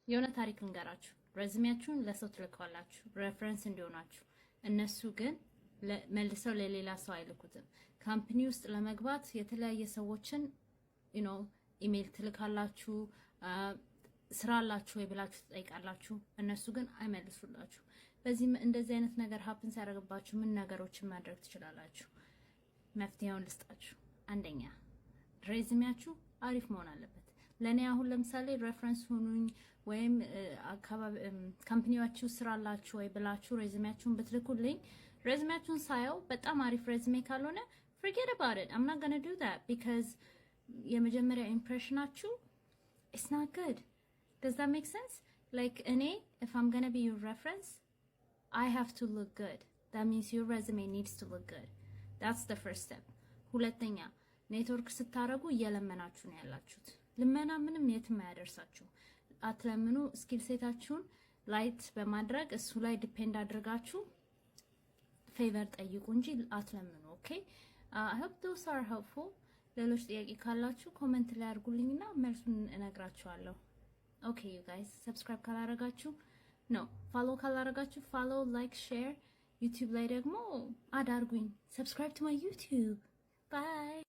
የሆነ ታሪክ እንገራችሁ። ረዝሜያችሁን ለሰው ትልካላችሁ ሬፈረንስ እንዲሆናችሁ። እነሱ ግን መልሰው ለሌላ ሰው አይልኩትም። ካምፓኒ ውስጥ ለመግባት የተለያየ ሰዎችን ኢሜል ትልካላችሁ። ስራ አላችሁ ወይ ብላችሁ ትጠይቃላችሁ። እነሱ ግን አይመልሱላችሁ። በዚህ እንደዚህ አይነት ነገር ሀፕን ሲያደርግባችሁ ምን ነገሮችን ማድረግ ትችላላችሁ? መፍትሄውን ልስጣችሁ። አንደኛ ሬዝሜያችሁ አሪፍ መሆን አለበት። ለኔ አሁን ለምሳሌ ሬፈረንስ ሆኑኝ ወይም ካምፓኒያችሁ ስራ አላችሁ ወይ ብላችሁ ሬዝሜያችሁን ብትልኩልኝ ሬዝሜያችሁን ሳየው በጣም አሪፍ ሬዝሜ ካልሆነ forget about it. I'm not going to do that because የመጀመሪያ ኢምፕሬሽናችሁ it's not good. Does that make sense? Like if I'm going to be your reference, I have to look good. That means your resume needs to look good. That's the first step. ሁለተኛ ኔትወርክ ስታረጉ እየለመናችሁ ነው ያላችሁት። ልመና ምንም የትም አያደርሳችሁ። አትለምኑ። ስኪል ሴታችሁን ላይት በማድረግ እሱ ላይ ዲፔንድ አድርጋችሁ ፌቨር ጠይቁ እንጂ አትለምኑ። ኦኬ I hope those are helpful. ሌሎች ጥያቄ ካላችሁ ኮሜንት ላይ አድርጉልኝና መልሱን እነግራችኋለሁ። ኦኬ you guys subscribe ካላረጋችሁ follow ካላረጋችሁ follow, like, share. YouTube ላይ ደግሞ አዳርጉኝ. Subscribe to my YouTube. Bye.